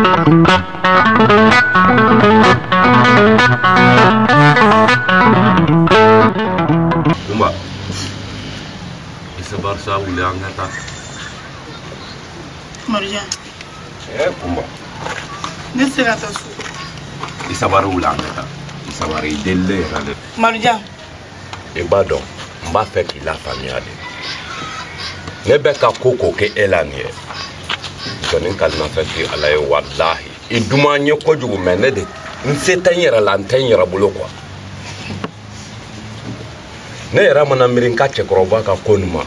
Kumba, isa barsa ulang kata. Marjan. Kumba. Ne sera ta su. Isa baru ulang kata. Isa baru idelle kata. Marjan. Ibadon, mba fait qu'il a famille. Ne bɛ ka ko kɛ e la nin ye jɔnni kalimafɛn ti ala ye walahi i duman n ye kojugu mɛ ne de n se tɛ n yɛrɛ la n tɛ n yɛrɛ bolo quoi ne yɛrɛ mana miiri n ka cɛkɔrɔba ka ko nin ma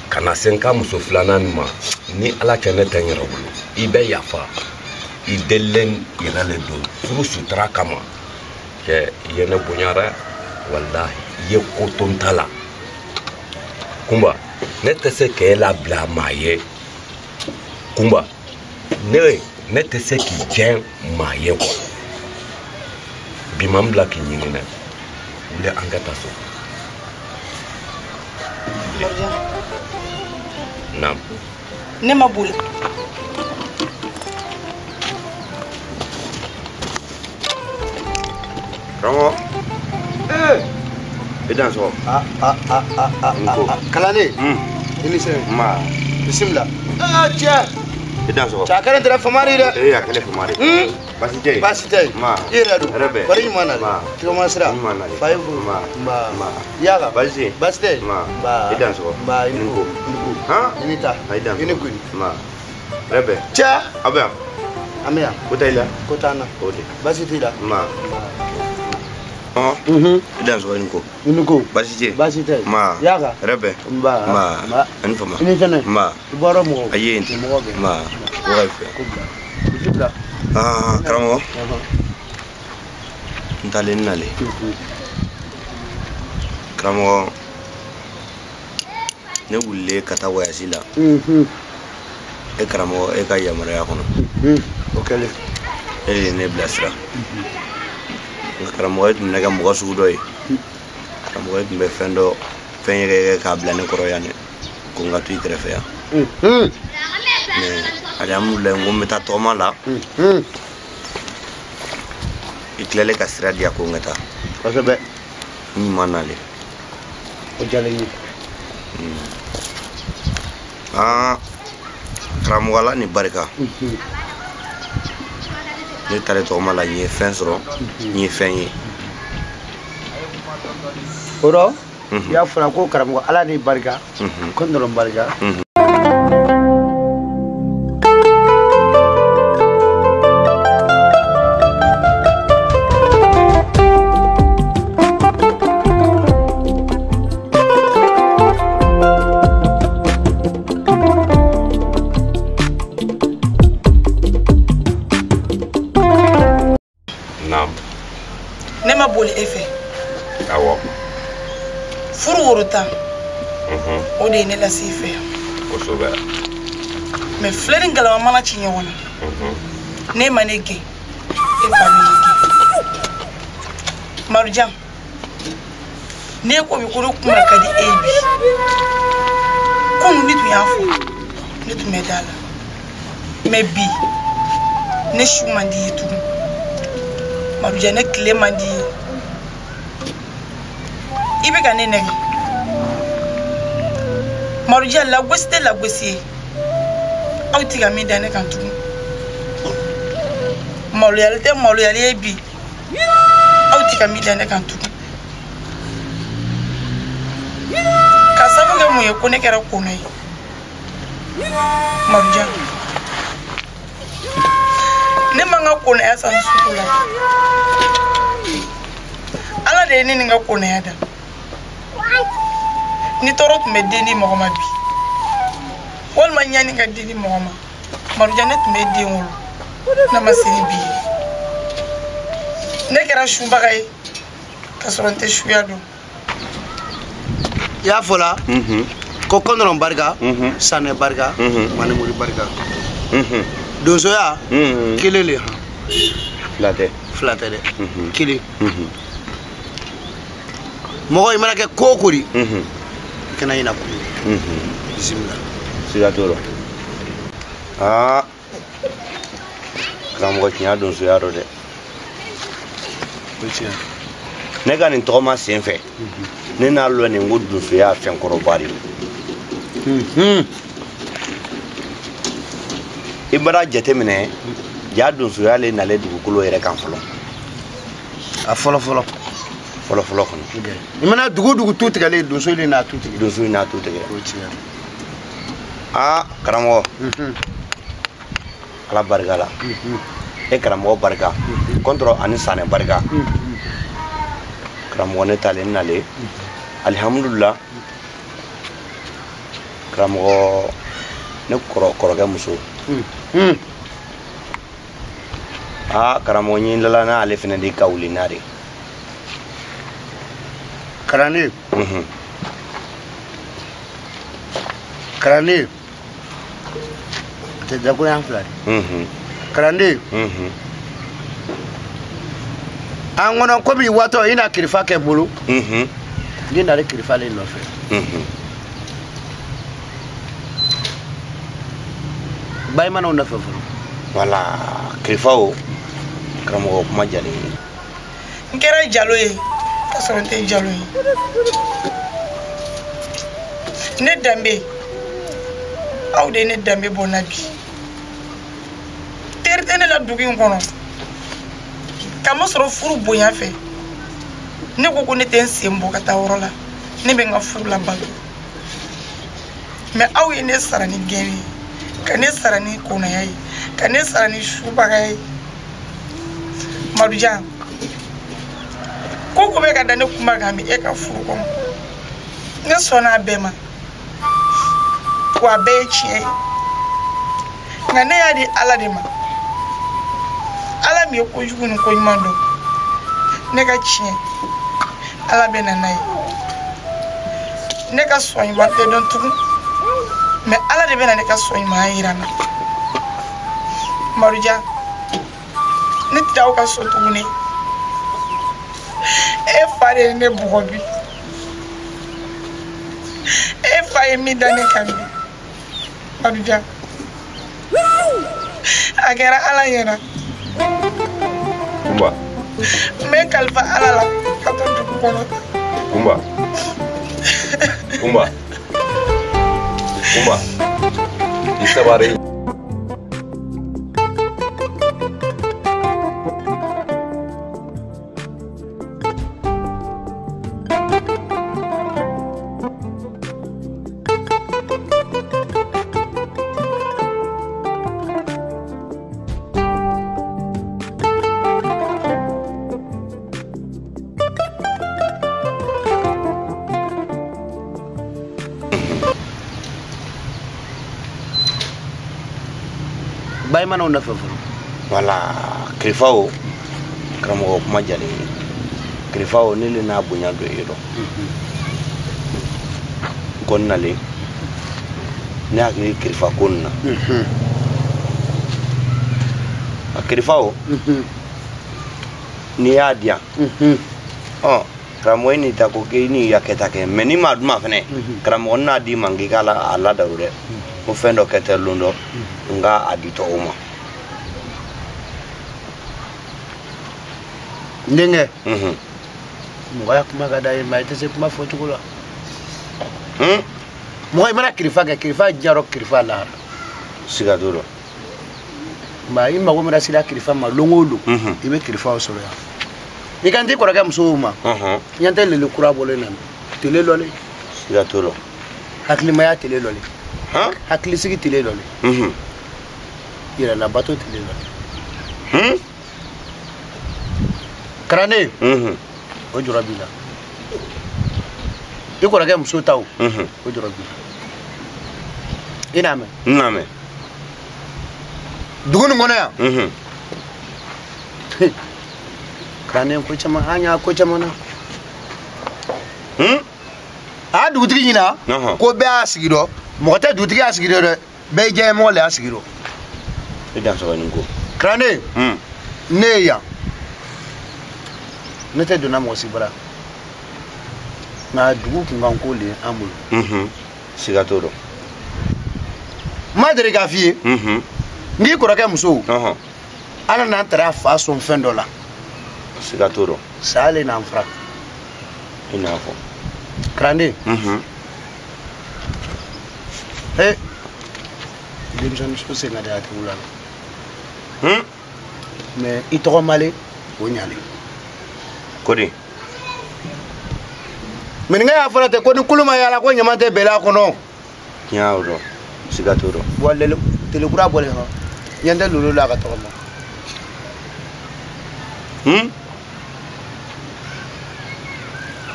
ka na se n ka muso filanan nin ma ni ala cɛ ne tɛ n yɛrɛ bolo i bɛ yafa i delilen yɛrɛ le don furu sutura kama cɛ i ye ne bonya dɛ walahi i ye ko to n ta la Kumba ne tɛ se k'e labila maa ye Kumba ne tɛ se k'i jɛn maa ye quoi bi ma n bila k'i ɲini dɛ wuli an ka taa so naam ne ma boli karamɔgɔ idan so kalane ini se ma bismillah tia idan so ta kan tara famari da ya kale famari basite ma ira do bari mana ma to ma sira bai ma ya ga basite ba idan so ba ini ko ha ini ta idan ini ko ma rebe tia abia amia kutaila kutana ode basite da ma idan so inko basite ma yaga rebe ma ani fama ini tane ma boro mo ayen ma wafe bismillah karamo ntale nale karamo ne wulle kata wayasi la e karamo e ka yamara ya kono okele ne blasra karamɔgɔ tun bɛ kɛ mɔgɔ sugu dɔ ye karamɔgɔ tun bɛ fɛn dɔ fɛn yɛrɛ k'a bila ne kɔrɔ yan ne ko n ka to i kɛrɛfɛ yan mais alhamdulilayi n ko n bɛ taa tɔgɔma la i tilalen ka sira di yan ko n ka taa kosɛbɛ n ɲuman nale o diyalen n ye karamɔgɔ ala ni barika ne taara tɔgɔma la n ye fɛn sɔrɔ n ye fɛn ye o rɔ i y'a fɔra ko karamɔgɔ ala ni barika ko n dɔrɔn barika ne ma boli e fɛ awɔ furu worota o de ye ne lase i fɛ kosɛbɛ mais filɛ ni galama mana ci ɲɔgɔn na ne ma ne gɛn e fa bɛ ne gɛn Marujan ne ko bi ko ne kuma ka di e bi kunu ni tun y'a fɔ ne tun bɛ da la mais bi ne su man di ye tugun Marujan ne tile man di ye i bɛ ka ne nɛgɛ Marujan lagosi tɛ lagosi ye aw tɛ ka min da ne kan tugun maloyali tɛ maloyali ye bi aw tɛ ka min da ne kan tugun ka sababu kɛ mun ye ko ne kɛra kɔnɔ ye Marujan ne man ka kɔnɔya san sugu la ala de ye ne ni ka kɔnɔya da ni tɔɔrɔ tun bɛ den di mɔgɔ ma bi walima ɲani ka den di mɔgɔ ma Marujan ne tun bɛ den wolo ne ma se ni bi ye ne kɛra subaga ye ka sɔrɔ n tɛ suya dɔn i y'a fɔ la ko kɔndɔrɔn barika sanɛ barika manimuri barika donsoya kelen le han fila tɛ dɛ kelen mɔgɔ i mana kɛ ko o ko di kana ɲina ko bisimila siga t'o la karamɔgɔ tiɲɛ donsoya dɔ dɛ ne ka nin tɔgɔma sen fɛ ne n'a lɔ nin ko donsoya fɛn kɔrɔba de i bara jateminɛ ja donsoya le nale dugukolo yɛrɛ kan fɔlɔ a fɔlɔ kɔnɔ i mana dugu tu tigɛlen donso in n'a tu tigɛ karamɔgɔ ala barika la e karamɔgɔ barika kɔntɔrɔ ani sanɛ barika karamɔgɔ ne talen nale alhamdulillah karamɔgɔ ne kɔrɔkɛ muso karamɔgɔ ɲin lala na ale fɛnɛ de ka wuli na de karane te jago yan fila karande an kɔnɔ komi waatɔ i na kirifa kɛ bolo ni nare kirifa le nɔfɛ bayimanaw nɔfɛ fɔlɔ wala kirifa o karamɔgɔ kuma jalen ye n kɛra jalo ye ka sɔrɔ n tɛ jalo ye ne danbe aw de ne danbe bɔnna bi teri tɛ ne la dugu in kɔnɔ kama sɔrɔ furu bonya fɛ ne ko ne tɛ n sen bɔ ka taa yɔrɔ la ne bɛ n ka furu labato mais aw ye ne sara ni gɛn ye ka ne sara ni konaya ye ka ne sara ni subaga ye Madujan ko bɛ ka da ne kuma kan bi e ka furu kɔnɔ ne sɔnna a bɛɛ ma wa a bɛɛ ye tiɲɛ ye nka ne y'a di Ala de ma Ala min ye kojugu ni koɲuman dɔn ne ka tiɲɛ Ala bɛ na n'a ye ne ka sɔn ɲuman tɛ dɔn tugun mais Ala de bɛ na ne ka sɔn ɲuman yira n na Madujan ne tɛ aw ka so tuguni e fa de ye ne bugɔ bi e fa ye min da ne kan bi Madujan a kɛra Ala ɲɛna Kumba n bɛ kalifa Ala la ka to dugu kɔnɔ Kumba i sabari bayimanaw nɔfɛ fɔlɔ wala kirifa o karamɔgɔ kuma jalen ye kirifa o ne le n'a bonya dɔ ye dɔn n kɔni nalen ne hakili kirifa ko nin na a kirifa o n'i y'a di yan karamɔgɔ ni ta ko k'i ni ya kɛta kɛ mais ni m'a duma fɛnɛ karamɔgɔ n'a di ma k'i k'a ladaro dɛ ko fɛn dɔ kɛ tɛ lon dɔ n ka a di tɔgɔ ma n denkɛ mɔgɔ ya kuma ka d'a ye mais i tɛ se kuma fɔcogo la mɔgɔ i mana kirifa kɛ kirifa jarɔ kirifa lahara siga t'o la mais i mago mana sera kirifa ma don o don i bɛ kirifaw sɔrɔ yan i kan t'i kɔrɔkɛ musow ma ɲɛ tɛ lele kura bɔlen na tele lɔle siga t'o la hakilimaya tele lɔle hakilisigi tele lɔle yɛrɛla bato tele lɔle karane o jɔrɔ b'i la i kɔrɔkɛ muso taw o jɔrɔ b'i la i n'a mɛn n n'a mɛn dugu nin kɔnɔ yan karane ko caman an y'a ko caman na a y'a dugutigi ɲina ko bɛɛ y'a sigi dɔ mɔgɔ tɛ dugutigi y'a sigi dɔ dɛ bɛɛ ye diɲɛ mɔgɔ le y'a sigi dɔ i dansɔgɔnin ko karane ne ye yan ne tɛ donna mɔgɔ si bara nka dugu kunkan ko le an bolo siga t'o dɔn n ma deli k'a f'i ye n k'i kɔrɔkɛ muso ala n'an taara fa sɔn fɛn dɔ la siga t'o rɔ sa ale n'an fara i n'a fɔ kalanden denmisɛnnin so sen ka di a tigiw la mais i tɔgɔ male o ɲalen ko de mininkɛ y'a fɔra ten ko ni kulu ma yala ko ɲama tɛ bɛlɛ a kɔnɔ tiɲɛ y'o rɔ siga t'o rɔ wa telekura bɔlen hɔn ɲɛ tɛ lolo la a ka tɔgɔ ma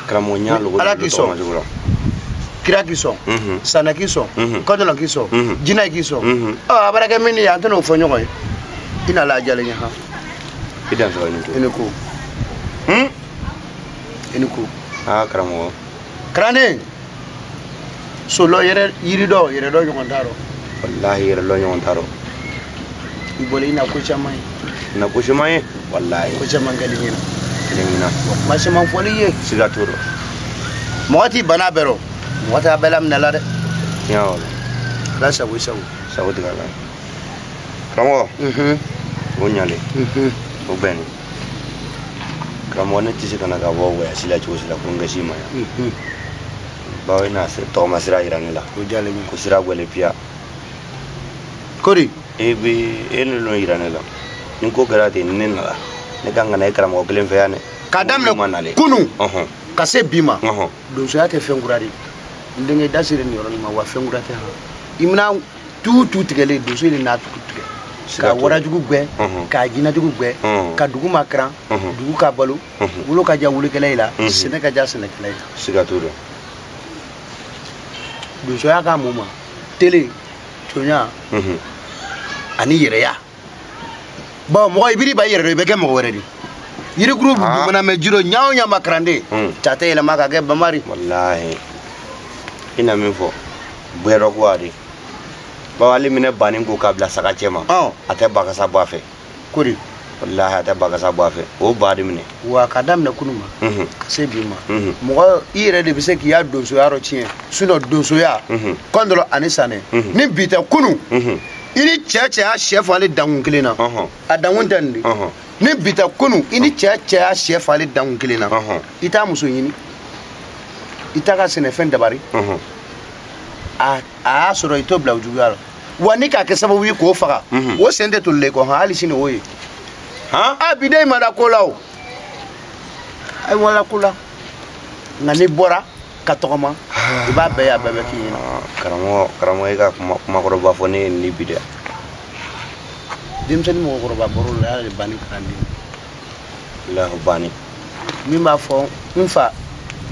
karamɔgɔ ɲa logo ala k'i sɔn kira k'i sɔn sanna k'i sɔn kɔdɔlɔ k'i sɔn jinɛ k'i sɔn a b'a kɛ min ye an tɛn'o fɔ ɲɔgɔn ye i na la jalen ɲɛ han i dan sɔrɔ i ni ko i ni ko karamɔgɔ kalanden solɔ yɛrɛ yiri dɔ yɛrɛ dɔ ɲɔgɔn t'a rɔ wallahi yɛrɛ dɔ ɲɔgɔn t'a rɔ i bɔra i na ko caman ye na ko caman ye wallahi ko caman kɛli ɲɛna kelen ɲina ma caman fɔli ye siga t'o rɔ mɔgɔ t'i bana bɛɛ rɔ mɔgɔ t'a bɛɛ laminɛ la dɛ tiɲɛ y'o rɔ ala sago i sago sago tigɛ la karamɔgɔ o ɲalen o bɛn ni karamɔgɔ ne tɛ se ka na ka bɔ wayasi la cogo si la ko n gasi ma yan bawo i n'a tɔgɔma sira yira ne la o jalen ye ko sira gwɛlɛ piya kori e ne nɔ yira ne la ni ko kɛra ten ni ne nana ne kan ka na e karamɔgɔ kelen fɛ yan dɛ k'a daminɛ kunu ka se bi ma donsoya tɛ fɛn kura de n denkɛ da sera nin yɔrɔnin ma wa fɛn kura tɛ han i bɛna tu tigɛlen donso de n'a tugu tigɛ ka warajugu gbɛ ka jinajugu gbɛ ka dugu ma kiran dugu ka balo wolo ka diya wolokɛla yi la sɛnɛ ka diya sɛnɛkɛla yi la siga t'o rɔ donsoya ka mun ma tele tonya ani yɛrɛya bon mɔgɔ i biri ba yɛrɛ dɔ i bɛ kɛ mɔgɔ wɛrɛ de yirikuru mana mɛ jiro ɲaw ɲa ma karande ta tɛ yɛlɛma ka kɛ bamari wallahi i na min fɔ bɛrɛ ko a de bawo ale minɛ bannen ko k'a bila saga cɛ ma a tɛ bakasa bɔ a fɛ kori wallahi a tɛ bakasa bɔ a fɛ o ba de minɛ wa ka daminɛ kunu ma ka se bi ma mɔgɔ i yɛrɛ de bɛ se k'i ya donsoya yɔrɔ tiɲɛ sinon donsoya kɔndɔlɔ ani sanɛ ni bi tɛ kunu i ni cɛ y'a sɛ falen dankun kelen na a dankun tɛ nin de ni bi tɛ kunu i ni cɛ y'a sɛ falen dankun kelen na i t'a muso ɲini i t'a ka sɛnɛfɛn dabari a y'a sɔrɔ i t'o bila o juguya la wa ni k'a kɛ sababu ye k'o faga o sen tɛ tolilen kɔ hali sini o ye a bi den ma da ko la o ayi wala ko la nka n'i bɔra ka tɔgɔma i b'a bɛɛ ye a bɛɛ bɛ k'i ɲɛna karamɔgɔ e ka kumakɔrɔba fɔ ne ye nin bi dɛ denmisɛnnin mɔgɔkɔrɔba bɔr'o la y'ale de banni kalanden lahu banni min b'a fɔ n fa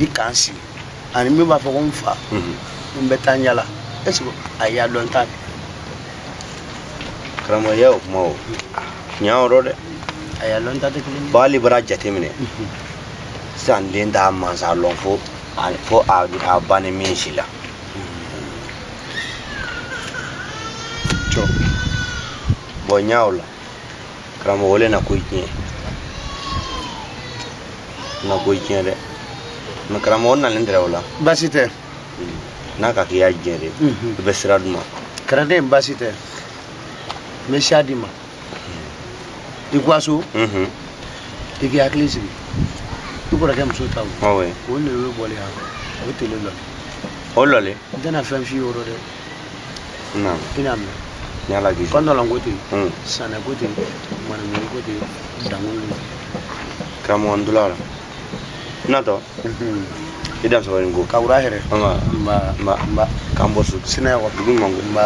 i k'an sigi ani min b'a fɔ ko n fa n bɛ taa ɲala est ce que a y'a dɔn ta karamɔgɔ y'o kuma o tiɲɛ yɔrɔ dɛ a y'a dɔn ta tɛ kelen ye bali bara jateminɛ sisan den t'a mansa lɔn fo a banni min si la bon ɲa o la karamɔgɔ le na ko tiɲɛ na ko tiɲɛ dɛ mais karamɔgɔ nalen tɛ o la baasi tɛ n'a ka k'i y'a diɲɛ de i bɛ sira d'u ma kalanden baasi tɛ n bɛ siya d'i ma i ka so i k'i hakili sigi i kɔrɔkɛ muso ta o o le ye bɔli yan a bɛ tele lɔli o lɔli n tɛna fɛn f'i ye o rɔ dɛ i n'a mɛn ni ala k'i kɔndɔlan ko ten sanɛ ko ten manamuni ko ten dankun ko ten karamɔgɔ n tora la natɔ i da sɔrɔ nin ko ka wura hɛrɛ nba k'an bɔ so sinaya kɔ dugu ɲuman ko nba